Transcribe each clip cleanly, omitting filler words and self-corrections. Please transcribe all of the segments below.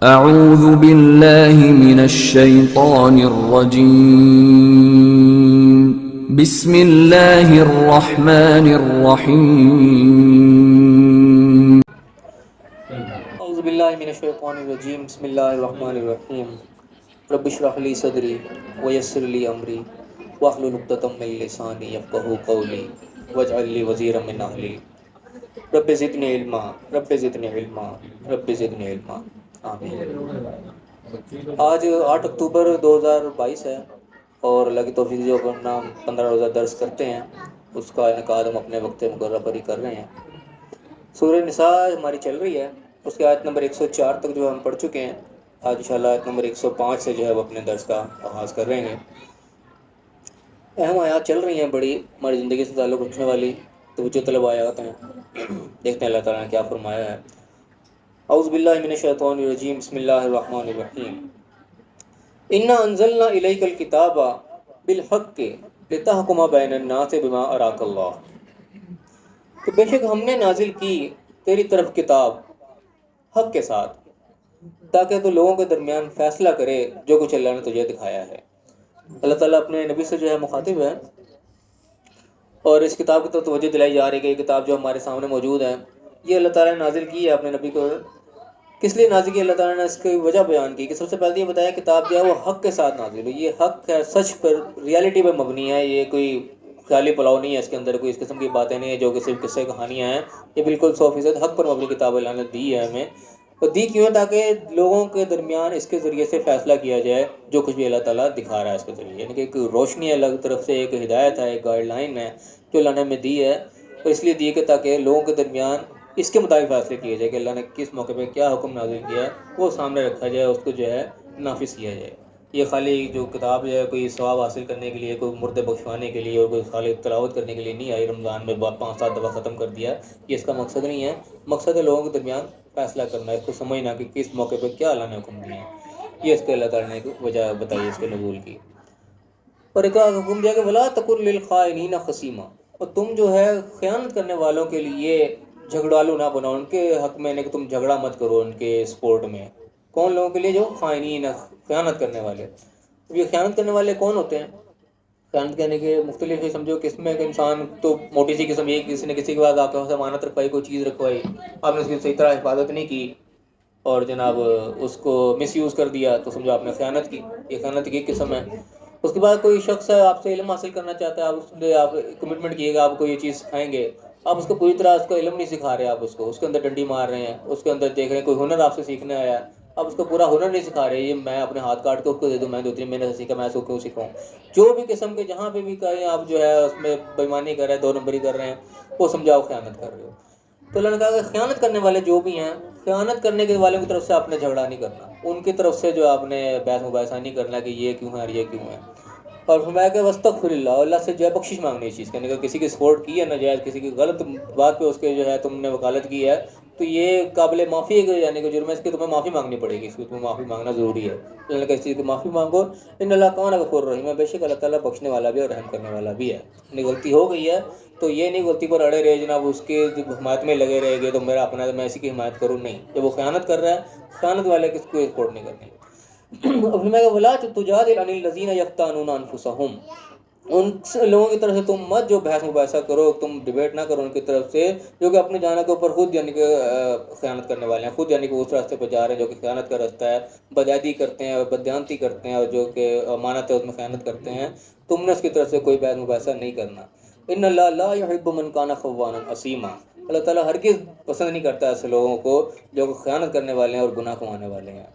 اعوذ باللہ من الشیطان الرجیم بسم اللہ الرحمن الرحیم اعوذ باللہ من الشیطان الرجیم بسم اللہ الرحمن الرحیم رب اشرح لی صدری ویسر لی امری واحلل عقدۃ من لسانی یفقہوا قولی واجعل لی وزیرا من اہلی رب زدنی علما رب زدنی علما رب زدنی علما آمین۔ آج 8 اکتوبر 2022 ہے اور اللہ کی توفیق جو اپنا 15 روزہ درس کرتے ہیں اس کا انعقاد ہم اپنے وقت مقررہ پر ہی کر رہے ہیں۔ سورہ نساء ہماری چل رہی ہے، اس کی آیت نمبر 104 تک جو ہم پڑھ چکے ہیں۔ آج انشاءاللہ آیت نمبر 105 سے جو ہے وہ اپنے درس کا آغاز کر رہے ہیں۔ اہم آیات چل رہی ہیں، بڑی ہماری زندگی سے تعلق رکھنے والی توجہ طلب آیات ہیں۔ دیکھتے ہیں اللہ تعالیٰ نے کیا فرمایا ہے۔ اعوذ باللہ من الشیطان الرجیم بسم اللہ الرحمن الرحیم انا انزلنا الیک الکتاب بالحق لتحکم بین الناس بما اراک اللہ، کہ بے شک ہم نے نازل کی تیری طرف کتاب حق کے ساتھ تاکہ تو لوگوں کے درمیان فیصلہ کرے جو کچھ اللہ نے تجھے دکھایا ہے۔ اللہ تعالیٰ اپنے نبی سے جو ہے مخاطب ہے اور اس کتاب کی طرف توجہ دلائی جا رہی ہے کہ یہ کتاب جو ہمارے سامنے موجود ہے یہ اللہ تعالیٰ نے نازل کی ہے اپنے نبی کو۔ کس لیے نازل کی اللہ تعالیٰ نے اس کی وجہ بیان کی کہ سب سے پہلے یہ بتایا کتاب جو ہے وہ حق کے ساتھ نازل ہوئی، یہ حق ہے، سچ پر، ریالٹی پہ مبنی ہے، یہ کوئی خیالی پلاؤ نہیں ہے، اس کے اندر کوئی اس قسم کی باتیں نہیں ہیں جو کہ صرف قصے کہانیاں ہیں۔ یہ بالکل 100% حق پر مبنی کتاب اللہ نے دی ہے ہمیں، اور دی کیوں ہے تاکہ لوگوں کے درمیان اس کے ذریعے سے فیصلہ کیا جائے جو کچھ بھی اللہ تعالیٰ دکھا رہا ہے اس کے ذریعے، یعنی کہ ایک روشنی ہے اللہ کی طرف سے، ایک ہدایت ہے، ایک گائیڈ لائن ہے جو اللہ نے ہمیں دی ہے، اور اس لیے دی کہ تاکہ لوگوں کے درمیان اس کے مطابق فیصلے کیے جائے کہ اللہ نے کس موقع پہ کیا حکم نازل کیا ہے وہ سامنے رکھا جائے، اس کو جو ہے نافذ کیا جائے۔ یہ خالی جو کتاب جو ہے کوئی ثواب حاصل کرنے کے لیے، کوئی مردے بخشوانے کے لیے اور کوئی خالی تلاوت کرنے کے لیے نہیں آئی، رمضان میں 5-7 دفعہ ختم کر دیا، یہ اس کا مقصد نہیں ہے۔ مقصد ہے لوگوں کے درمیان فیصلہ کرنا ہے، اس کو سمجھنا کہ کس موقع پہ کیا اللہ نے حکم دیا ہے۔ یہ اس کے اللہ تعالیٰ نے وجہ بتائی اس کے نزول کی، اور ایک حکم دیا کہ ولا تکن للخائنین خصیما، اور تم جو ہے خیانت کرنے والوں کے لیے جھگڑالو نہ بناؤ، ان کے حق میں کہ تم جھگڑا مت کرو ان کے سپورٹ میں۔ کون لوگوں کے لیے؟ جو خائنین، خیانت کرنے والے۔ اب یہ خیانت کرنے والے کون ہوتے ہیں؟ خیانت کرنے کے مختلف سمجھو قسم ہے کہ انسان تو موٹی سی قسم، یہ کسی نے کسی کے بعد آپ کے سے امانت رکھوائی، کوئی چیز رکھوائی، آپ نے اس کی صحیح طرح حفاظت نہیں کی اور جناب اس کو مس یوز کر دیا تو سمجھو آپ نے خیانت کی، یہ خیانت کی قسم ہے۔ اس کے بعد کوئی شخص ہے آپ سے علم حاصل کرنا چاہتا ہے، آپ کمٹمنٹ کیے گا آپ کو یہ چیز سکھائیں گے، آپ اس کو پوری طرح اس کا علم نہیں سکھا رہے، آپ اس کے اندر ڈنڈی مار رہے ہیں، اس کے اندر دیکھ رہے ہیں کوئی ہنر آپ سے سیکھنے آیا ہے، آپ اس کو پورا ہنر نہیں سکھا رہے، یہ میں اپنے ہاتھ کاٹ کے اس کو دے دوں، میں 2-3 مہینے سے سیکھا، میں اس کو کیوں سکھاؤں۔ جو بھی قسم کے جہاں پہ بھی کہیں آپ جو ہے اس میں بےایمانی کر رہے ہیں، 2 نمبری کر رہے ہیں، وہ سمجھاؤ خیانت کر رہے ہو۔ تو اللہ نے کہا کہ خیانت کرنے والے جو بھی ہیں، خیانت کرنے کے والوں کی طرف سے آپ نے جھگڑا نہیں کرنا، ان کی طرف سے جو آپ نے بحث مباحثہ نہیں کرنا کہ یہ کیوں ہے اور یہ کیوں ہے۔ اور فرمایا کہ واستغفر اللہ، اللہ سے جو ہے بخشش مانگنی اس چیز کا، کہ کسی کی سپورٹ کی ہے ناجائز، کسی کی غلط بات پہ اس کے جو ہے تم نے وکالت کی ہے تو یہ قابل معافی ہے، یعنی کہ جرم ہے، اس کی تمہیں معافی مانگنی پڑے گی، اس کی تمہیں معافی مانگنا ضروری ہے۔ اللہ نے کہا اس چیز کی معافی مانگو، ان اللہ کان غفور رحیم، بے شک اللہ تعالیٰ بخشنے والا بھی اور رحم کرنے والا بھی ہے۔ اپنی غلطی ہو گئی ہے تو یہ نہیں غلطی پر اڑے رہے جناب، اس کے حمایت میں لگے رہے گے تو میرا اپنا میں اسی کی حمایت کروں، نہیں۔ جب وہ خیانت کر رہا ہے، خیانت والے کس کو سپورٹ نہیں کرنی۔ اب میں ولا تجادل عن الذین یختانون انفسہم، ان لوگوں کی طرف سے تم مت جو بحث مباحثہ کرو، تم ڈیبیٹ نہ کرو ان کی طرف سے جو کہ اپنے جانوں کے اوپر خود یعنی کہ خیانت کرنے والے ہیں، خود یعنی کہ اس راستے پہ جا رہے ہیں جو کہ خیانت کا راستہ ہے، بدعہدی کرتے ہیں اور بددیانتی کرتے ہیں اور جو کہ امانت ہے اس میں خیانت کرتے ہیں، تم نے اس کی طرف سے کوئی بحث مباحثہ نہیں کرنا۔ ان اللہ لا يحب من کان خوانا اثیما، اللہ تعالیٰ ہرگز پسند نہیں کرتا ایسے لوگوں کو جو کہ خیانت کرنے والے ہیں اور گناہ کمانے والے ہیں۔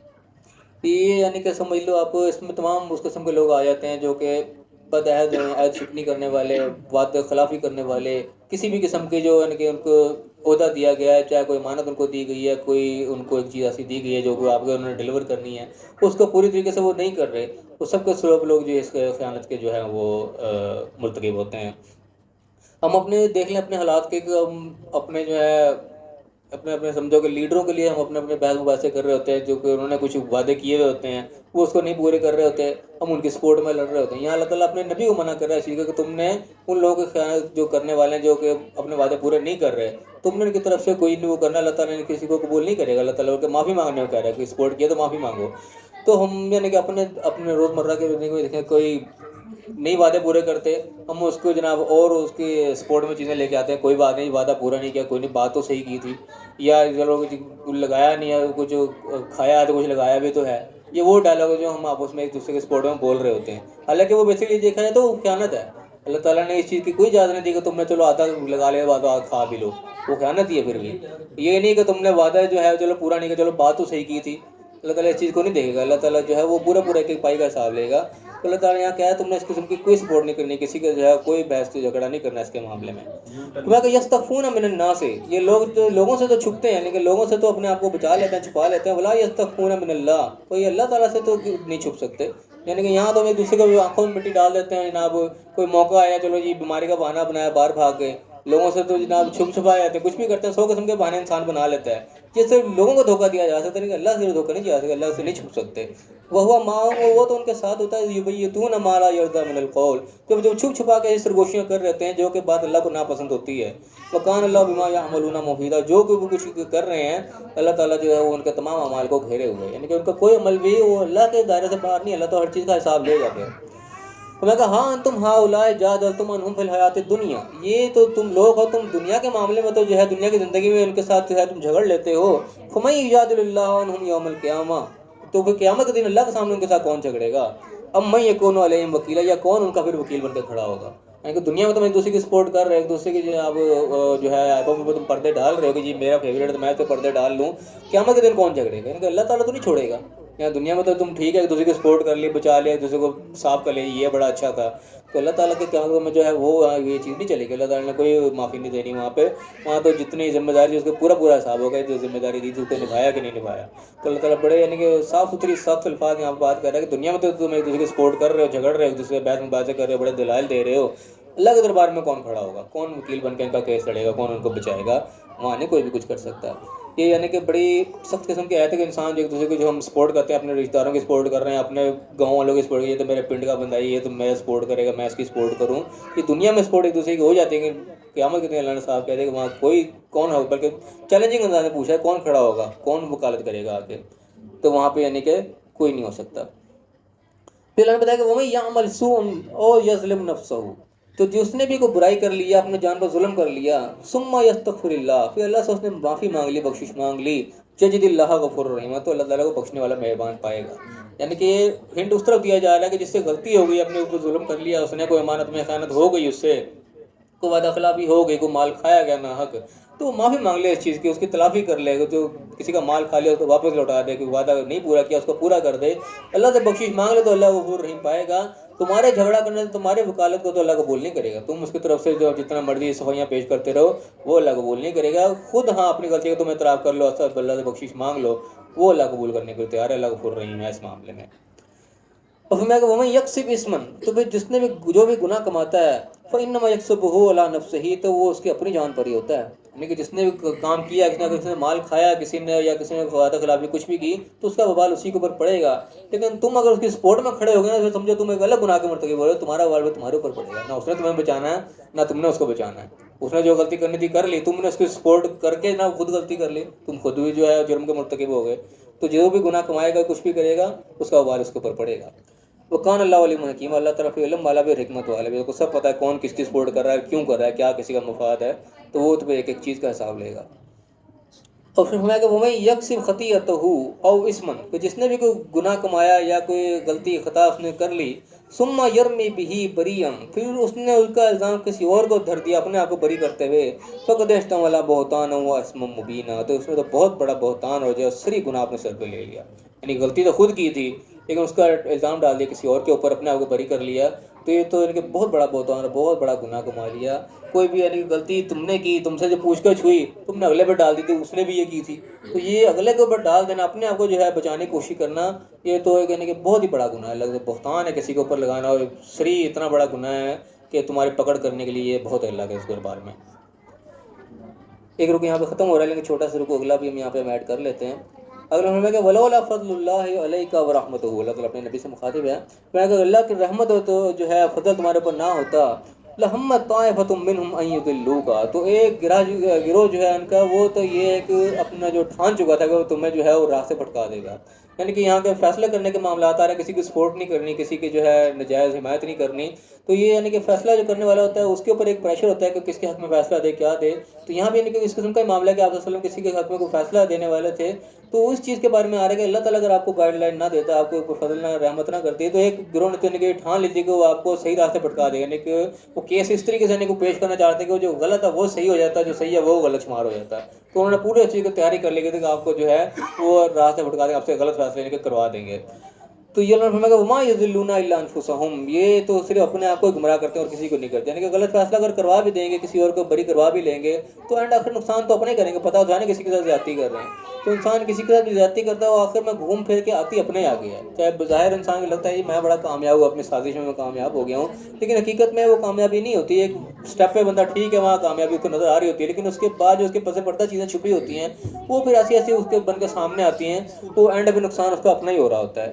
یہ یعنی کہ سمجھ لو آپ، اس میں تمام اس قسم کے لوگ آ جاتے ہیں جو کہ بدعہد ہیں، عہد شکنی کرنے والے، وعدہ خلافی کرنے والے، کسی بھی قسم کے جو یعنی کہ ان کو عہدہ دیا گیا ہے، چاہے کوئی امانت ان کو دی گئی ہے، کوئی ان کو ایک چیز ایسی دی گئی ہے جو کہ آپ کو انہوں نے ڈیلیور کرنی ہے، اس کو پوری طریقے سے وہ نہیں کر رہے، وہ سب کے سبب لوگ جو اس خیانت کے جو ہیں وہ مرتکب ہوتے ہیں۔ ہم اپنے دیکھ لیں اپنے حالات کے کہ ہم اپنے جو ہے اپنے سمجھو کہ لیڈروں کے لیے ہم اپنے بحث مباحثے کر رہے ہوتے ہیں جو کہ انہوں نے کچھ وعدے کیے ہوئے ہوتے ہیں، وہ اس کو نہیں پورے کر رہے ہوتے، ہم ان کی سپورٹ میں لڑ رہے ہوتے ہیں۔ یہاں اللہ تعالیٰ اپنے نبی کو منع کر رہا ہے اس لیے کہ تم نے ان لوگوں کی خیانت جو کرنے والے ہیں جو کہ اپنے وعدے پورے نہیں کر رہے، تم نے کی طرف سے کوئی نہیں وہ کرنا، اللہ تعالیٰ نے کسی کو قبول نہیں کرے گا، اللہ تعالیٰ کو معافی مانگنے کو کہہ رہا ہے کہ سپورٹ کیا تو معافی مانگو۔ تو ہم یعنی کہ اپنے روزمرہ کے زندگی میں دیکھیں کوئی نئی وعدے پورے کرتے، ہم اس کو جناب اور اس کی سپورٹ میں چیزیں لے کے آتے ہیں، کوئی بات نہیں وعدہ پورا نہیں کیا، کوئی نہیں بات تو صحیح کی تھی، یا چلو کچھ لگایا نہیں ہے، کچھ کھایا ہے تو کچھ لگایا بھی تو ہے، یہ وہ ڈائلاگ جو ہم آپس میں ایک دوسرے کے سپورٹ میں بول رہے ہوتے ہیں، حالانکہ وہ بیسکلی دیکھا جائے تو وہ خیانت ہے۔ اللہ تعالیٰ نے اس چیز کی کوئی اجازت نہیں دی کہ تم نے چلو آدھا لگا لیا آدھا کھا بھی لو، وہ خیانت ہی ہے۔ پھر بھی یہ نہیں کہ تم نے وعدہ جو ہے چلو پورا نہیں کیا، چلو بات تو صحیح کی تھی، اللہ تعالیٰ اس چیز کو نہیں دیکھے گا، اللہ تعالیٰ جو ہے وہ پورا ایک ایک پائی کا حساب لے گا۔ تو اللہ تعالیٰ یہاں کیا ہے، تم نے اس قسم کی کوئی سپورٹ نہیں کرنی، کسی کا جو ہے کوئی بحث جھگڑا نہیں کرنا اس کے معاملے میں۔ تو کہ یستخفون من الناس، یہ لوگ جو لوگوں سے تو چھپتے ہیں لیکن لوگوں سے تو اپنے آپ کو بچا لیتے ہیں، چھپا لیتے ہیں، ولا یستخفون من اللہ، تو یہ اللہ تعالیٰ سے تو نہیں چھپ سکتے۔ یعنی کہ یہاں تو ہم ایک دوسرے کو آنکھوں میں مٹی ڈال دیتے ہیں، جناب کوئی موقع آیا چلو جی بیماری کا بہانہ بنایا باہر بھاگ گئے، لوگوں سے تو جناب چھپ چھپائے جاتے ہیں، کچھ بھی کرتے ہیں، 100 قسم کے بہانے انسان بنا لیتا ہے، جس سے لوگوں کو دھوکہ دیا جا سکتا ہے، لیکن اللہ سے دھوکہ نہیں دیا سکتا، اللہ سے نہیں چھپ سکتے۔ وہ وہ تو ان کے ساتھ ہوتا ہے، یبیتون ما لا یرضی من القول، جو چھپ چھپا کے سرگوشیاں کر رہتے ہیں جو کہ بات اللہ کو ناپسند ہوتی ہے۔ وکان اللہ بما یعملون محیطا، جو کوئی کچھ کر رہے ہیں اللہ تعالیٰ جو ہے وہ ان کے تمام اعمال کو گھیرے ہوئے، یعنی کہ ان کا کوئی عمل بھی وہ اللہ کے دائرے سے باہر نہیں، اللہ تو ہر چیز کا حساب لے جاتے ہیں۔ تو میں کہا ہاں انتم ہؤلاء جادلتم عنہم فی الحیات الدنیا، یہ تو تم لوگ ہو، تم دنیا کے معاملے میں تو جو ہے دنیا کی زندگی میں ان کے ساتھ جو ہے تم جھگڑ لیتے ہو، فمن یجادل اللہ عنہم یوم القیامہ، تو پھر قیامت کے دن اللہ کے سامنے ان کے ساتھ کون جھگڑے گا؟ اب من یکون علیہم وکیلا، یا کون ان کا پھر وکیل بن کے کھڑا ہوگا؟ یعنی کہ دنیا میں تم ایک دوسرے کی سپورٹ کر رہے ہو، ایک دوسرے کی جو ہے ایپوں پہ تم پردے ڈال رہے ہو کہ جی میرا فیوریٹ تو میں تو پردے ڈال لوں، قیامت کے دن کون جھگڑے گا؟ یعنی کہ اللہ تعالیٰ تو نہیں چھوڑے گا۔ یہاں دنیا میں تو تم ٹھیک ہے ایک دوسرے کی سپورٹ کر لی، بچا لیا، ایک دوسرے کو صاف کر لیا، یہ بڑا اچھا تھا، تو اللہ تعالیٰ کے قیامت میں جو ہے وہ یہ چیز نہیں چلے گی، اللہ تعالیٰ نے کوئی معافی نہیں دینی وہاں پہ، وہاں تو جتنی ذمہ داری اس کا پورا حساب ہوگا، جو ذمہ داری دی تھی اس کو نبھایا کہ نہیں نبھایا۔ تو اللہ تعالیٰ بڑے یعنی کہ صاف ستھری سخت الفاظ یہاں بات کر رہا ہے کہ دنیا میں تو تم ایک دوسرے کی سپورٹ کر رہے ہو، جھگڑ رہے ہو، ایک دوسرے بحث مباحثے کر رہے ہو، بڑے دلائل دے رہے ہو، اللہ کے دربار میں کون کھڑا ہوگا؟ کون وکیل بن کے ان کا کیس لڑے گا؟ کون ان کو بچائے گا؟ وہاں نہیں کوئی بھی کچھ کر سکتا۔ یہ یعنی کہ بڑی سخت قسم کی آیت ہے کہ انسان جو ایک دوسرے کو جو ہم سپورٹ کرتے ہیں، اپنے رشتہ داروں کی سپورٹ کر رہے ہیں، اپنے گاؤں والوں کی سپورٹ، یہ تو میرے پنڈ کا بندہ ہے، یہ تو میں سپورٹ کرے گا، میں اس کی سپورٹ کروں، یہ دنیا میں سپورٹ ایک دوسرے کی ہو جاتی ہے، کہ قیامت کے دن اللہ نے صاحب کہہ دے کہ وہاں کوئی کون ہوگا، بلکہ چیلنجنگ انداز میں پوچھا ہے کون کھڑا ہوگا، کون وکالت کرے گا آگے، تو وہاں پہ یعنی کہ کوئی نہیں ہو سکتا۔ پھر اللہ نے بتایا کہ وَمَن يَعْمَلْ سُوءًا أَوْ يَظْلِمْ نَفْسَهُ، تو جس نے بھی کوئی برائی کر لیا، اپنے جان پر ظلم کر لیا، ثُمَّ يَسْتَغْفِرِ اللَّهَ، پھر اللہ سے اس نے معافی مانگ لی، بخشش مانگ لی، يَجِدِ اللَّهَ غَفُورًا رَحِيمًا، تو اللہ تعالیٰ کو بخشنے والا مہربان پائے گا۔ یعنی کہ یہ ہنٹ اس طرف دیا جا رہا ہے کہ جس سے غلطی ہو گئی، اپنے اوپر ظلم کر لیا، اس نے کوئی امانت میں خیانت ہو گئی، اس سے کوئی وعدہ خلافی ہو گئی، کوئی مال کھایا گیا ناحق، تو معافی مانگ لے اس چیز کی، اس کی تلافی کر لے، جو کسی کا مال کھا لیا اس کو واپس لوٹا دے، کوئی وعدہ نہیں پورا کیا اس کو پورا کر دے، اللہ سے بخشش مانگ لے تو اللہ غفور رحیم پائے گا۔ تمہارے جھگڑا کرنے سے تمہارے وکالت کو تو اللہ قبول نہیں کرے گا، تم اس کی طرف سے جو جتنا مرضی صفائیاں پیش کرتے رہو وہ اللہ قبول نہیں کرے گا، خود ہاں اپنی غلطی کو تم اعتراف کر لو، اللہ سے بخشش مانگ لو، وہ اللہ قبول کرنے کے لیے تیار ہے، اللہ غفور رحیم ہے اس معاملے میں۔ اور پھر میں کہ وَمَن يَكْسِبْ إِثْمًا، تو پھر جس نے بھی جو بھی گناہ کماتا ہے، فَإِنَّمَا يَكْسِبُهُ عَلَىٰ نَفْسِهِ، تو وہ اس کی اپنی جان پر ہی ہوتا ہے، یعنی کہ جس نے بھی کام کیا، کسی نے مال کھایا، کسی نے یا کسی نے وعدہ خلافی کچھ بھی کی، تو اس کا وبال اسی کے اوپر پڑے گا۔ لیکن تم اگر اس کی سپورٹ میں کھڑے ہو گے نا، تو سمجھو تم ایک الگ گناہ کے مرتکب ہو رہے ہو، تمہارا وبال تمہارے اوپر پڑے گا، نہ اس نے تمہیں بچانا ہے نہ تم نے اس کو بچانا ہے، اس نے جو غلطی کرنی تھی کر لی، تم نے اس کی سپورٹ کر کے نہ خود غلطی کر لی، تم خود بھی جو ہے جرم کے مرتکب ہو گئے، تو جو بھی گناہ کمائے گا کچھ بھی کرے گا اس کا وبال اس کے اوپر پڑے گا۔ وقان اللہ علیم حکیم، اللہ تعالیٰ پھر علم والا بھی، حکمت والا بھی، کو سب پتہ ہے کون کس کی سپورٹ کر رہا ہے، کیوں کر رہا ہے، کیا کسی کا مفاد ہے، تو وہ تو پھر ایک ایک چیز کا حساب لے گا۔ اور پھر فرمایا کہ وَمَن يَكْسِبْ خَطِيئَتَهُ أَوْ إِثْمًا، کہ جس نے بھی کوئی گناہ کمایا یا کوئی غلطی خطا اس نے کر لی، ثُمَّ يَرْمِ بِهِ بَرِيًّا، پھر اس نے اس کا الزام کسی اور کو دھر دیا اپنے آپ کو بری کرتے ہوئے، فَقَدِ احْتَمَلَ بُهْتَانًا وَإِثْمًا مُبِينًا، تو اس نے تو بہت بڑا بہتان اور جو سری گناہ اپنے سر پہ لے لیا، یعنی غلطی تو خود کی تھی لیکن اس کا الزام ڈال دیا کسی اور کے اوپر، اپنے آپ کو بری کر لیا، تو یہ تو یعنی کہ بہت بڑا بہتان اور بہت بڑا گناہ کما لیا۔ کوئی بھی یعنی کہ غلطی تم نے کی، تم سے جو پوچھ گچھ ہوئی، تم نے اگلے پہ ڈال دی تھی اس نے بھی یہ کی تھی، تو یہ اگلے کے اوپر ڈال دینا، اپنے آپ کو جو ہے بچانے کی کوشش کرنا، یہ تو یعنی کہ بہت ہی بڑا گناہ ہے، اللہ بہتان ہے کسی کے اوپر لگانا، اور سری اتنا بڑا گناہ ہے کہ تمہاری پکڑ کرنے کے لیے یہ بہت ہے اللہ کے اس دربار میں۔ ایک رکو یہاں پہ ختم ہو رہا ہے لیکن چھوٹا سا رکو اگلا بھی ہم یہاں پہ ایڈ کر لیتے ہیں۔ اگلا ہمیں کہ ولولا فضل اللہ علیک ورحمتہ، اللہ تعالیٰ اپنے نبی سے مخاطب ہے، میں اگر اللہ کی رحمت ہو تو جو ہے فضل تمہارے اوپر نہ ہوتا، لہمت طائفۃ منہم ان یضلوک، تو ایک گروہ جو ہے ان کا وہ تو یہ ہے کہ اپنا جو ٹھان چکا تھا کہ وہ تمہیں جو ہے وہ راستے بھٹکا دے گا. یعنی کہ یہاں کے فیصلہ کرنے کے معاملات آ رہے ہیں، کسی کی سپورٹ نہیں کرنی، کسی کی جو ہے نجائز حمایت نہیں کرنی. تو یہ یعنی کہ فیصلہ جو کرنے والا ہوتا ہے اس کے اوپر ایک پریشر ہوتا ہے کہ کس کے حق میں فیصلہ دے، کیا دے. تو یہاں بھی یعنی کہ اس قسم کا معاملہ ہے کہ آپ صلی اللہ علیہ وسلم کسی کے حق میں کوئی فیصلہ دینے والے تھے، تو اس چیز کے بارے میں آ رہا ہے کہ اللہ تعالیٰ اگر آپ کو گائیڈ لائن نہ دیتا، آپ کو کوئی فضل نہ رحمت نہ کرتی، تو ایک گروہ نے تو یعنی کہ ٹھان لیتی کہ وہ آپ کو صحیح راستے بھٹکا دے. یعنی کہ وہ کیس اس طریقے سے یعنی کو پیش کرنا چاہتے ہیں کہ وہ جو غلط ہے وہ صحیح ہو جاتا ہے، جو صحیح ہے وہ غلط شمار ہو جاتا ہے. تو انہوں نے پورے چیز کی تیاری کر لی کہ آپ کو جو ہے وہ راستے بھٹکا دیں، آپ سے غلط فیصلے یعنی کہ کروا دیں گے. تو یہ اللہ نے فرمایا کہ وما یضلون الا انفسهم، یہ تو صرف اپنے آپ کو گمراہ کرتے ہیں اور کسی کو نہیں کرتے. یعنی کہ غلط فیصلہ اگر کروا بھی دیں گے، کسی اور کو بری کروا بھی لیں گے، تو اینڈ آخر نقصان تو اپنے کریں گے. پتہ ہوتا ہے نا کسی کے ساتھ زیادتی کر رہے ہیں، تو انسان کسی کے ساتھ زیادتی کرتا ہے وہ آخر میں گھوم پھر کے آتی اپنے آ گیا ہے. چاہے بظاہر انسان کو لگتا ہے میں بڑا کامیاب ہوں، اپنی سازشوں میں کامیاب ہو گیا ہوں، لیکن حقیقت میں وہ کامیابی نہیں ہوتی. ایک سٹیپ پہ بندہ ٹھیک ہے، وہاں کامیابی کو نظر آ رہی ہوتی ہے، لیکن اس کے بعد جو اس کے پس پردہ چیزیں چھپی ہوتی ہیں وہ پھر ایسی ایسی اس کے بن کے سامنے آتی ہیں، وہ اینڈ پہ نقصان اس کا اپنا ہی ہو رہا ہوتا ہے.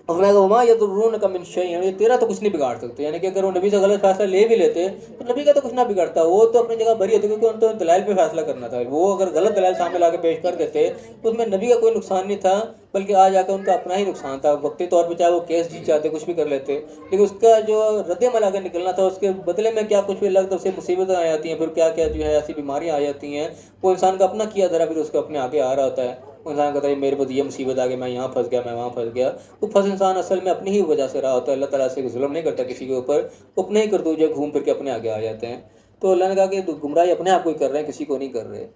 وما یضرونک من شیء، یعنی تیرا تو کچھ نہیں بگاڑ سکتے. یعنی کہ اگر وہ نبی سے غلط فیصلہ لے بھی لیتے تو نبی کا تو کچھ نہ بگڑتا، وہ تو اپنی جگہ بری ہوتی، کیونکہ ان تو دلائل پہ فیصلہ کرنا تھا. وہ اگر غلط دلائل سامنے لا کے پیش کر دیتے تو اس میں نبی کا کوئی نقصان نہیں تھا، بلکہ آ جا کر ان کا اپنا ہی نقصان تھا. وقتی طور پہ چاہے وہ کیس جیت جاتے، کچھ بھی کر لیتے، لیکن اس کا جو رد عمل آگے نکلنا تھا اس کے بدلے میں کیا کچھ بھی لگ تو اسے مصیبتیں آ جاتی ہیں، پھر کیا کیا جو ہے ایسی بیماریاں آ جاتی ہیں. وہ انسان کا اپنا کیا ذرا پھر اس کو اپنے آگے آ رہا ہوتا ہے. انسان کہتا ہے میرے پاس یہ مصیبت آ گئی، میں یہاں پھنس گیا، میں وہاں پھنس گیا. وہ پھنس انسان اصل میں اپنی ہی وجہ سے رہا ہوتا ہے. اللہ تعالیٰ سے ظلم نہیں کرتا کسی کے اوپر، اپنے ہی کرتوت جو گھوم پھر کے اپنے آگے آ جاتے ہیں. تو اللہ نے کہا کہ گمراہی اپنے آپ کو ہی کر رہے ہیں، کسی کو نہیں کر رہے.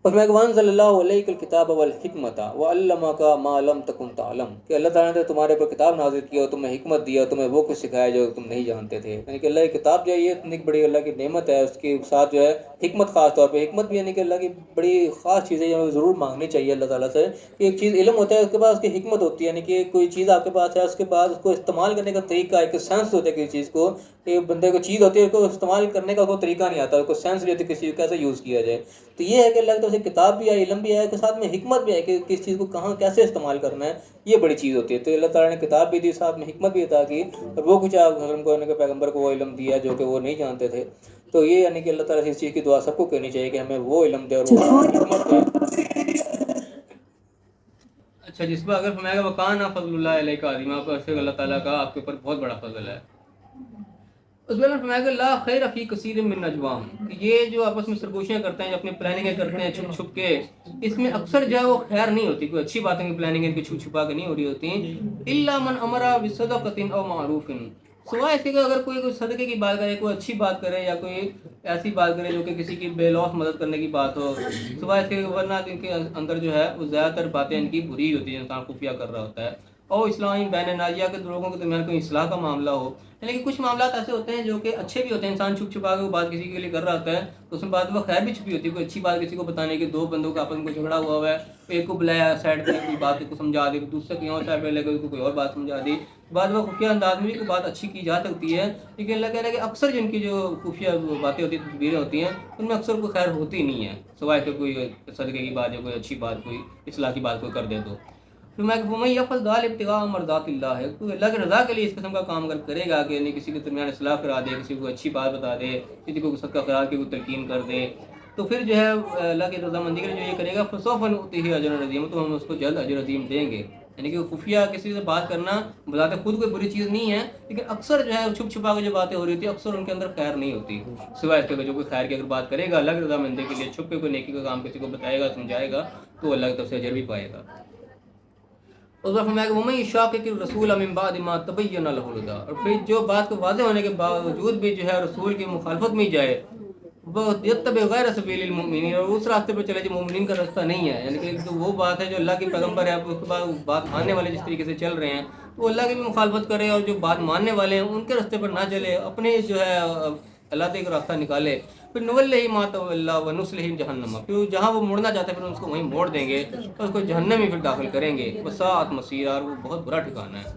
اور میں وانزل اللہ علیک الکتاب والحکمت وعلمک ما لم تکن تعلم، کہ اللہ تعالیٰ نے تمہارے پر کتاب نازل کیا اور تمہیں حکمت دیا، تمہیں وہ کچھ سکھایا جو تم نہیں جانتے تھے. یعنی کہ اللہ کی کتاب جو ہے یہ اتنی بڑی اللہ کی نعمت ہے، اس کے ساتھ جو ہے حکمت، خاص طور پہ حکمت بھی یعنی کہ اللہ کی بڑی خاص چیز ہے، جو ضرور مانگنی چاہیے اللہ تعالیٰ سے. کہ ایک چیز علم ہوتا ہے، اس کے بعد اس کی حکمت ہوتی ہے. یعنی کہ کوئی چیز آپ کے پاس ہے، اس کے بعد اس کو استعمال کرنے کا طریقہ، ایک سینس ہوتا ہے کسی چیز کو. ایک بندے کو چیز ہوتی ہے، اس کو استعمال کرنے کا کوئی طریقہ نہیں آتا، اس کو سینس نہیں ہوتی کسی چیز کیسے یوز کیا جائے. تو یہ ہے کہ اللہ کی طرف سے کتاب بھی ہے، علم بھی ہے، کے ساتھ میں حکمت بھی ہے کہ کس چیز کو کہاں کیسے استعمال کرنا ہے. یہ بڑی چیز ہوتی ہے. تو اللہ تعالیٰ نے کتاب بھی دی، ساتھ میں حکمت بھی عطا کی، اور وہ کچھ آپ کو پیغمبر کو وہ علم دیا جو کہ وہ نہیں جانتے تھے. تو یہ یعنی کہ اللہ تعالیٰ سے اس چیز کی دعا سب کو کرنی چاہیے کہ ہمیں وہ علم دے اور وہ حکمت دے. اچھا، جس پر اگر فرمایا گا وکانا فضل اللہ علیہ عظیم، آپ کو اللہ تعالیٰ کا آپ کے اوپر بہت بڑا فضل ہے. اس میں فرمایا کہ لا خیر فی کثیر من نجواہم، کہ یہ جو آپس میں سرگوشیاں کرتے ہیں، جو اپنی پلاننگیں کرتے ہیں چھپ چھپ کے، اس میں اکثر جو ہے وہ خیر نہیں ہوتی. کوئی اچھی باتیں کی پلاننگ ان کی چھپ چھپا کے نہیں ہو رہی ہوتی. الا من امر بصدقۃ او معروف، سوائے اس کے کہ اگر کوئی صدقے کی بات کرے، کوئی اچھی بات کرے، یا کوئی ایسی بات کرے جو کہ کسی کی بے لوث مدد کرنے کی بات ہو، سوائے اس کے، ورنہ ان کے اندر جو ہے وہ زیادہ تر باتیں ان کی بری ہوتی ہیں، انسان خفیہ کر رہا ہوتا ہے. اور اسلامی بین ناجیہ کے لوگوں کے درمیان کوئی اصلاح کا معاملہ ہو. یعنی کہ کچھ معاملات ایسے ہوتے ہیں جو کہ اچھے بھی ہوتے ہیں، انسان چھپ چھپا کے وہ بات کسی کے لیے کر رہا ہوتا ہے، تو اس میں بات وہ خیر بھی چھپی ہوتی ہے. کوئی اچھی بات کسی کو بتانے کی، دو بندوں کا آپس میں کوئی جھگڑا ہوا ہے، ایک کو بلایا سائڈ پہ کوئی بات کو سمجھا دی، دوسرے کو اور سائڈ پہ لے کے کوئی اور بات سمجھا دی. بعد میں خفیہ انداز میں بھی کوئی بات اچھی کی جا سکتی ہے، لیکن اللہ کہہ رہا ہے کہ اکثر جن کی جو خفیہ باتیں ہوتی ہیں، تدبیریں ہوتی ہیں، ان میں اکثر کوئی خیر ہوتی نہیں ہے، سوائے کہ کوئی صدقے کی بات یا کوئی اچھی بات، کوئی اصلاح کی بات کوئی کر دے. تو میں یفعل ذلک ابتغاء مرضات اللہ ہے، تو اللہ کی رضا کے لیے اس قسم کا کام اگر کرے گا کہ یعنی کسی کے درمیان اصلاح کرا دے، کسی کو اچھی بات بتا دے، کسی کو صدقہ خیرات کی کوئی تلقین کر دے، تو پھر جو ہے اللہ کی رضامندی کے لیے جو یہ کرے گا فسوف نؤتیہ اجرا عظیما، تو ہم اس کو جلد اجر عظیم دیں گے. یعنی کہ خفیہ کسی سے بات کرنا بذات خود کوئی بری چیز نہیں ہے، لیکن اکثر جو ہے چھپ چھپا کے جو باتیں ہو رہی ہوتی ہیں، اکثر ان کے اندر خیر نہیں ہوتی. سوائے اس کے جو کوئی خیر کی اگر بات کرے گا اللہ کی رضامندی کے لیے، چھپ کے کوئی نیکی کا کام کسی کو بتائے گا، سمجھائے گا، تو اللہ کی طرف سے اجر بھی پائے گا. اور فرمایا کہ وَمَن يُشَاقِقِ الرَّسُولَ مِن بَعْدِ مَا تَبَيَّنَ لَهُ الْهُدَىٰ، اور پھر جو بات کو واضح ہونے کے باوجود بھی جو ہے رسول کی مخالفت میں جائے، وہ يَتَّبِعْ غَيْرَ سَبِيلِ الْمُؤْمِنِينَ، اور اس راستے پر چلے جو مومنین کا راستہ نہیں ہے. یعنی کہ تو وہ بات ہے جو اللہ کے پیغمبر ہے، اس کے بعد بات ماننے والے جس طریقے سے چل رہے ہیں، تو اللہ کی بھی مخالفت کرے، اور جو بات ماننے والے ہیں ان کے راستے پر نہ چلے، اپنے جو ہے اللہ تعالی کا راستہ نکالے. پھر نوَلِّهِ مَا تَوَلَّىٰ وَنُصْلِهِ جَهَنَّمَ، پھر جہاں وہ مڑنا چاہتے ہیں پھر اس کو وہیں موڑ دیں گے اور اس کو جہنم میں پھر داخل کریں گے. وَسَاءَتْ مَصِيرًا، اور وہ بہت برا ٹھکانہ ہے.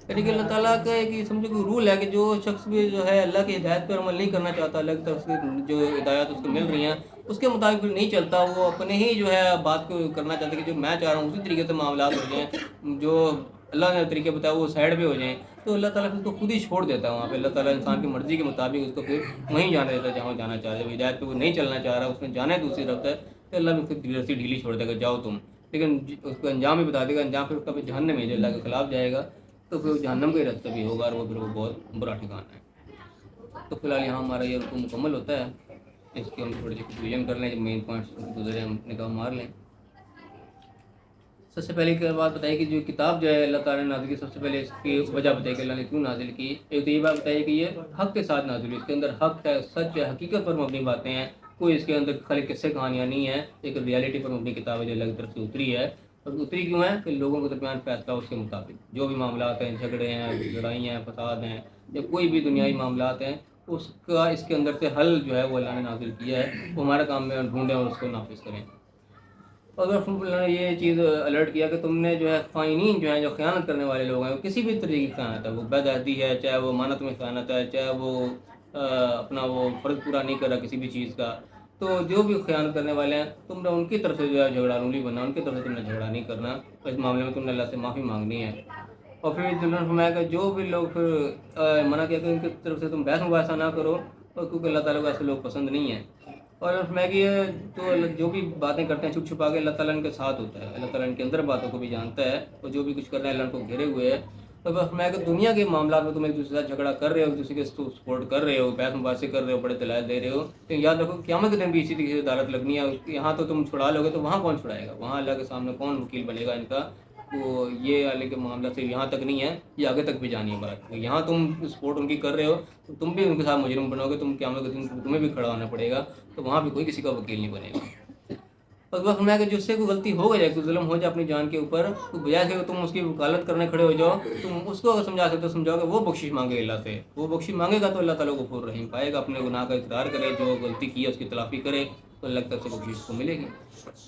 یعنی کہ اللہ تعالیٰ کا ایک سمجھو کہ رول ہے کہ جو شخص بھی جو ہے اللہ کی ہدایت پر عمل نہیں کرنا چاہتا، اللہ کی طرف سے جو ہدایات اس کو مل رہی ہیں اس کے مطابق پھر نہیں چلتا، وہ اپنے ہی جو ہے بات کو کرنا چاہتا ہے کہ جو میں چاہ رہا ہوں اسی طریقے سے معاملات ہوتے ہیں، جو اللہ نے طریقے بتایا وہ سائڈ پہ ہو جائیں تو اللہ تعالیٰ پھر اس کو خود ہی چھوڑ دیتا ہے وہاں پہ. اللہ تعالیٰ انسان کی مرضی کے مطابق اس کو پھر وہیں جانے دیتا ہے جہاں جانا چاہ رہا ہے. ہدایت پہ وہ نہیں چلنا چاہ رہا، اس میں جانا ہے دوسری طرف ہے تو اللہ بھی اس کو رسی ڈھیلی چھوڑ دے گا، جاؤ تم. لیکن اس کو انجام بھی بتا دے گا، انجام پھر اس کا جہنم ہے جو اللہ کے خلاف جائے گا تو پھر جہنم کا ہی راستہ بھی ہوگا اور وہ پھر وہ بہت برا ٹھکانا ہے. تو فی الحال یہاں ہمارا یہ رکوع مکمل ہوتا ہے. اس کی ہم تھوڑی سی کنکلوژن کر لیں، جو مین پوائنٹس گزرے ہم نے کہا مار لیں. سب سے پہلے ایک بات بتائی کہ جو کتاب جو ہے اللہ تعالیٰ نے نازل کی، سب سے پہلے اس کی وجہ بتائی کہ اللہ نے کیوں نازل کی. ایک تو یہ بات بتائی کہ یہ حق کے ساتھ نازل ہوئی، اس کے اندر حق ہے، سچ ہے، حقیقت پر مبنی باتیں ہیں، کوئی اس کے اندر خالی قصے کہانیاں نہیں ہیں. ایک ریالٹی پر مبنی کتاب ہے جو اللہ کی طرف سے اتری ہے. اور اتری کیوں ہے کہ لوگوں کے درمیان فیصلہ اس کے مطابق جو بھی معاملات ہیں، جھگڑے ہیں، لڑائی ہیں، فساد ہیں، یا کوئی بھی دنیائی معاملات ہیں، اس کا اس کے اندر سے حل جو ہے وہ اللہ نے نازل کیا ہے. وہ ہمارا کام میں ڈھونڈیں اور اس کو نافذ کریں. اور اللہ نے یہ چیز الرٹ کیا کہ تم نے جو ہے خائنین جو ہیں، جو خیانت کرنے والے لوگ ہیں، وہ کسی بھی طریقے کی خیانت ہے، وہ بدعہدی ہے، چاہے وہ امانت میں خیانت ہے، چاہے وہ اپنا وہ فرض پورا نہیں کر رہا کسی بھی چیز کا، تو جو بھی خیانت کرنے والے ہیں تم نے ان کی طرف سے جو ہے جھگڑا نہیں بننا، ان کی طرف سے تم نے جھگڑا نہیں کرنا. اس معاملے میں تم نے اللہ سے معافی مانگنی ہے. اور پھر انہوں نے فرمایا کہ جو بھی لوگ پھر منع کیا کہ ان کی طرف سے تم بحث مباحثہ نہ کرو، اور کیونکہ اللہ تعالیٰ کو ایسے لوگ پسند نہیں ہیں. اور میں کہ تو جو بھی باتیں کرتے ہیں چھپ چھپا کے، اللہ تعالیٰ ان کے ساتھ ہوتا ہے. اللہ تعالیٰ ان کے اندر باتوں کو بھی جانتا ہے، اور جو بھی کچھ کر رہے ہیں اللہ ان کو گھیرے ہوئے ہے. تو بس میں کہ دنیا کے معاملات میں تم ایک دوسرے کے ساتھ جھگڑا کر رہے ہو، ایک دوسرے کے سپورٹ کر رہے ہو، بحث مباحثے کر رہے ہو، بڑے دلائل دے رہے ہو، تو یاد رکھو قیامت کے دن بھی اسی طریقے سے عدالت لگنی ہے. یہاں تو تم چھڑا لو گے تو وہاں کون چھڑائے گا؟ وہاں اللہ کے سامنے کون وکیل بنے گا ان کا؟ تو یہ اللہ کے معاملہ سے یہاں تک نہیں ہے، یہ آگے تک بھی جانی ہے بات. یہاں تم سپورٹ ان کی کر رہے ہو تو تم بھی ان کے ساتھ مجرم بنو گے، تم قیامت کے دن تمہیں بھی کھڑا ہونا پڑے گا. تو وہاں بھی کوئی کسی کا وکیل نہیں بنے گا. اس وقت میں کہ جس سے کوئی غلطی ہو جائے، کوئی ظلم ہو جائے اپنی جان کے اوپر، تو بجائے کہ تم اس کی وکالت کرنے کھڑے ہو جاؤ، تم اس کو اگر سمجھا سکتے ہو سمجھاؤ کہ وہ بخشش مانگے اللہ سے. وہ بخشش مانگے گا تو اللہ تعالیٰ غفور رحیم پائے گا. اپنے گناہ کا اقرار کرے، جو غلطی کی ہے اس کی تلافی کرے تو اللہ کی طرف سے بخشش کو ملے گی.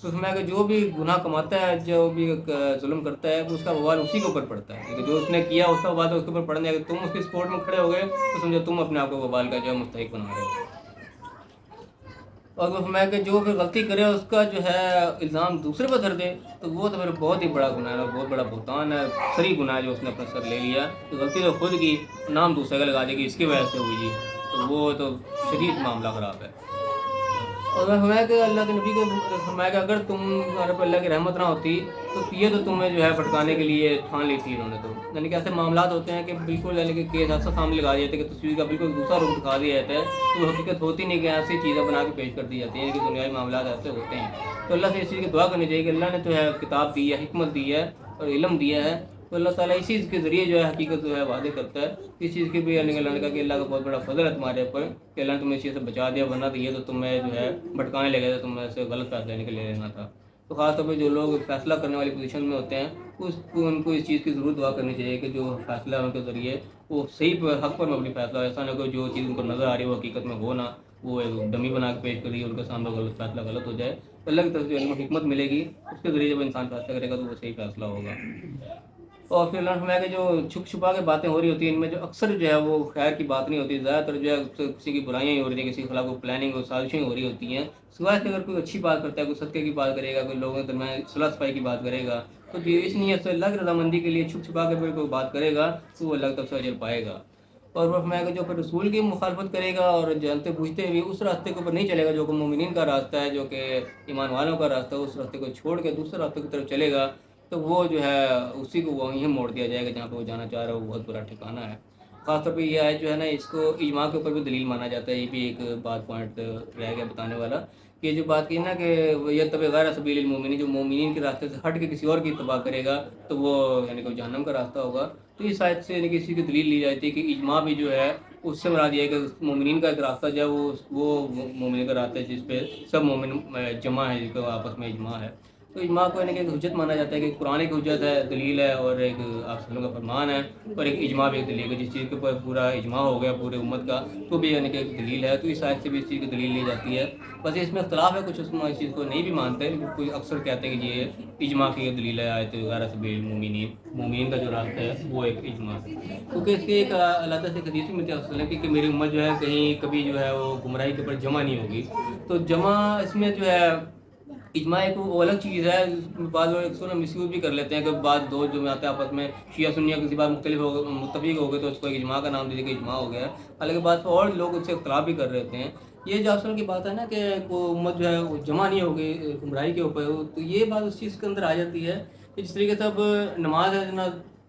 تو اس میں کہ جو بھی گناہ کماتا ہے، جو بھی ظلم کرتا ہے، اس کا وبال اسی کے اوپر پڑتا ہے. کیونکہ جو اس نے کیا اس کا وبال اس کے اوپر پڑنے ہے. اگر تم اس کے سپورٹ میں کھڑے ہو گئے تو سمجھو تم اپنے آپ کو وبال کا جو ہے مستحق بنا رہے ہو. اور وہ فرمایا کہ جو پھر غلطی کرے اس کا جو ہے الزام دوسرے پر دھر دے تو وہ تو پھر بہت ہی بڑا گناہ ہے، بہت بڑا بہتان ہے، سری گناہ ہے جو اس نے اپنے سر لے لیا. تو غلطی تو خود کی، نام دوسرے کا لگا دے گی اس کی وجہ سے ہوئی جی، تو وہ تو شدید معاملہ خراب ہے. اور میں فرمایا کہ اللہ کے نبی کو فرمایا کہ اگر تمہارے پر اللہ کی رحمت نہ ہوتی تو یہ تو تمہیں جو ہے بھٹکانے کے لیے ٹھان لی تھی انہوں نے. تو یعنی کہ ایسے معاملات ہوتے ہیں کہ بالکل یعنی کہ کیس ایسا سامنے لگا دیتے ہیں کہ تصویر کا بالکل دوسرا رخ دکھا دیا جاتا ہے. تو حقیقت ہوتی نہیں کہ ایسی چیزیں بنا کے پیش کر دی جاتی ہیں کہ دنیاوی معاملات ایسے ہوتے ہیں. تو اللہ سے اس چیز کی دعا کرنی چاہیے کہ اللہ نے جو ہے کتاب دی ہے، حکمت دی ہے اور علم دیا ہے، تو اللہ تعالیٰ اسی چیز کے ذریعے جو ہے حقیقت جو ہے واضح کرتا ہے. اس چیز کی بھی اللہ نے کہا کہ اللہ کا بہت بڑا فضل ہے تمہارے اوپر کہ اللہ نے تمہیں اس چیز سے بچا دیا، ورنہ تو یہ تو تمہیں جو ہے بھٹکانے لگے تھے، تمہیں ایسے غلط فیصلہ لینے کے لے لینا تھا. تو خاص طور پہ جو لوگ فیصلہ کرنے والی پوزیشن میں ہوتے ہیں ان کو اس چیز کی ضرور دعا کرنی چاہیے کہ جو فیصلہ ان کے ذریعے وہ صحیح حق پر مبنی فیصلہ ہو. ایسا نہ کہ جو چیز ان کو نظر آ رہی ہے وہ حقیقت میں ہو نہ، وہ ایک ڈمی بنا کے پیش کری ان کے سامنے غلط فیصلہ غلط ہو جائے. تو اللہ کی طرف سے علم و حکمت ملے گی، اس کے ذریعے جب انسان فیصلہ کرے گا تو وہ صحیح فیصلہ ہوگا. اور پھر اللہ فرمایا کہ جو چھپ چھپا کے باتیں ہو رہی ہوتی ہیں ان میں جو اکثر جو ہے وہ خیر کی بات نہیں ہوتی، زیادہ تر جو ہے کسی کی برائیاں ہی ہو رہی ہیں، کسی کے خلاف کوئی پلاننگ اور سازشیں ہو رہی ہوتی ہیں. سوائے کہ اگر کوئی اچھی بات کرتا ہے، کوئی صدقے کی بات کرے گا، کوئی لوگوں کے درمیان صلح صفائی کی بات کرے گا، تو جو اس نیت سے اللہ کی رضامندی کے لیے چھپ چھپا کے پھر کوئی بات کرے گا تو وہ اللہ کی طرف سے اجر پائے گا. اور وہ فرمایا کہ جو پھر رسول کی مخالفت کرے گا اور جانتے بوجھتے بھی اس راستے کے اوپر نہیں چلے گا جو کہ مومنین کا راستہ ہے، جو کہ ایمان والوں کا راستہ ہے، اس راستے کو چھوڑ کے دوسرے راستے کی طرف چلے گا تو وہ جو ہے اسی کو وہیں موڑ دیا جائے گا جہاں پہ وہ جانا چاہ رہا ہے. وہ بہت برا ٹھکانہ ہے. خاص طور پہ یہ آیت جو ہے نا اس کو اجماع کے اوپر بھی دلیل مانا جاتا ہے. یہ بھی ایک بات پوائنٹ رہ گیا بتانے والا کہ یہ جو بات کی نا کہ یتبع غیر سبیل المومنین، جو مومنین کے راستے سے ہٹ کے کسی اور کی اتباع کرے گا تو وہ یعنی کہ جہنم کا راستہ ہوگا. تو اس آیت سے یعنی کہ اسی کی دلیل لی جاتی ہے کہ اجماع بھی جو ہے اس سے مراد یہ ہے کہ مومنین کا ایک راستہ جو ہے وہ مومنین کا راستہ ہے جس پہ سب مومن جمع ہے، جس کا آپس میں اجماع ہے. تو اجماع کو یعنی کہ ایک حجت مانا جاتا ہے کہ قرآن ایک حجت ہے، دلیل ہے، اور ایک آپ صلی اللہ کا فرمان ہے، اور ایک اجماع بھی ایک دلیل ہے. جس چیز کے اوپر پورا اجماع ہو گیا پورے امت کا تو بھی یعنی کہ ایک دلیل ہے. تو اس آیت سے بھی اس چیز کی دلیل لی جاتی ہے. بس اس میں اختلاف ہے، کچھ اس میں اس چیز کو نہیں بھی مانتے، لیکن کوئی اکثر کہتے ہیں کہ یہ اجماع کی دلیل ہے آیت غیر سبیل المومنین، مومنین کا جو راستہ ہے وہ ایک اجماع ہے. کیونکہ اس کی ایک علیحدہ سے حدیث بھی ملتی ہے کہ میری امت جو ہے کہیں کبھی جو ہے وہ گمراہی کے اوپر جمع نہیں ہوگی. تو جمع اس میں جو ہے اجماع ایک وہ الگ چیز ہے، بعض لوگ اس کو مس یوز بھی کر لیتے ہیں کہ بعض دو جو میں آتے ہیں آپس میں شیعہ سنیہ کسی بات متفق ہو گئے تو اس کو ایک اجماع کا نام دیجیے کہ اجماع ہو گیا ہے، حالانکہ بعض اور لوگ اس سے اختلاف بھی کر رہتے ہیں۔ یہ جو اصل کی بات ہے نا کہ وہ امت جو ہے وہ جمع نہیں ہوگی گمراہی کے اوپر، تو یہ بات اس چیز کے اندر آ جاتی ہے کہ جس طریقے سے اب نماز ہے نا،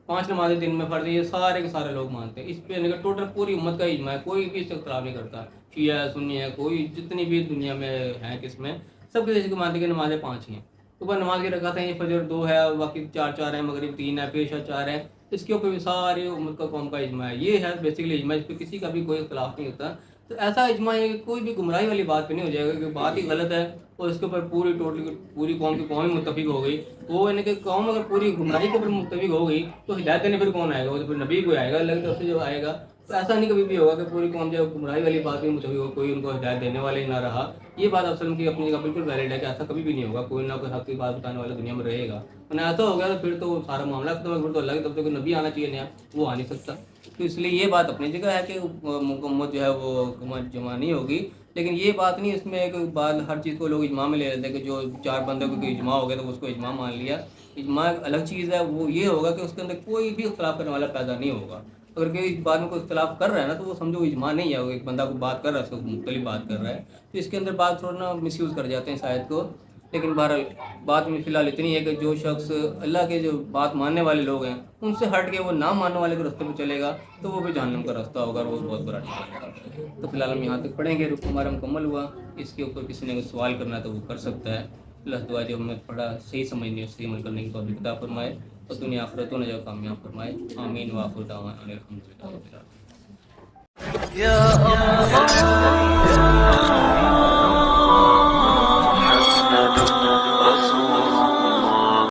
5 نمازیں دن میں فرض ہے، یہ سارے کے سارے لوگ مانتے ہیں، اس پہ ٹوٹل پوری امت کا اجماع ہے، کوئی بھی اس سے اختلاف نہیں کرتا، شیعہ ہے سنی ہے کوئی جتنی بھی دنیا میں ہیں کس میں سب کے کو مانتے ہیں کہ نمازیں 5 ہی ہیں۔ صبح نماز کی رکعتیں ہیں، یہ فجر 2 ہے، باقی 4 ہیں، مغرب 3 ہے، پیشہ 4 ہے، اس کے اوپر بھی ساری امت کا قوم کا اجماع ہے، یہ ہے بیسیکلی اجماع، اس پہ کسی کا بھی کوئی اختلاف نہیں ہوتا۔ تو ایسا اجماع ہے کہ کوئی بھی گمراہی والی بات پہ نہیں ہو جائے گا کہ بات ہی غلط ہے اور اس کے اوپر پوری ٹوٹل پوری قوم کی قوم ہی متفق ہو گئی، وہ یعنی کہ قوم اگر پوری گمراہی کے اوپر متفق ہو گئی تو ہدایت دینے پھر کون آئے گا؟ وہ تو پھر نبی کو آئے گا، اللہ کی طرف سے جو آئے گا۔ تو ایسا نہیں کبھی بھی ہوگا کہ پوری قوم جو گمراہی والی بات بھی متفق ہو، کوئی ان کو ہدایت دینے والا ہی نہ رہا۔ یہ بات اصل کی اپنی جگہ بالکل ویلڈ ہے کہ ایسا کبھی بھی نہیں ہوگا، کوئی نہ کوئی حق کی بات بتانے والا دنیا میں رہے گا، ورنہ ایسا ہو گیا تو پھر تو سارا معاملہ ختم ہے، پھر تو اللہ کی طرف سے کوئی نبی آنا چاہیے نیا، وہ آ نہیں سکتا۔ تو اس لیے یہ بات اپنی جگہ ہے کہ مکمل جو ہے وہ جمع نہیں ہوگی، لیکن یہ بات نہیں اس میں کہ بعد ہر چیز کو لوگ اجماع میں لے لیتے ہیں کہ جو 4 بندوں کو کوئی اجماع ہو گیا تو اس کو اجماع مان لیا۔ اجماع ایک الگ چیز ہے، وہ یہ ہوگا کہ اس کے اندر کوئی بھی اختلاف کرنے والا پیدا نہیں ہوگا۔ اگر کوئی بات میں کوئی اختلاف کر رہا ہے نا تو وہ سمجھو اجماع نہیں ہے، وہ ایک بندہ کو بات کر رہا ہے، اس کو مختلف بات کر رہا ہے، تو اس کے اندر بات تھوڑا نا مس یوز کر جاتے ہیں شاید کو۔ لیکن بہرحال بات میں فی الحال اتنی ہے کہ جو شخص اللہ کے جو بات ماننے والے لوگ ہیں ان سے ہٹ کے وہ نہ ماننے والے کے راستے پہ چلے گا تو وہ بھی جہنم کا راستہ ہوگا اور وہ بہت برا ٹھکانہ ہے۔ تو فی الحال ہم یہاں تک پڑھیں گے، رکو ہمارا مکمل ہوا، اس کے اوپر کسی نے کوئی سوال کرنا ہے تو وہ کر سکتا ہے۔ اللہ تعالیٰ جو ہمیں پڑھا صحیح سمجھنے صحیح عمل کرنے کی توفیق عطا فرمائے اور دنیا آخرتوں نے جو کامیاب فرمائے، آمین۔ وآخر دعوانا الحمدللہ رب العالمین۔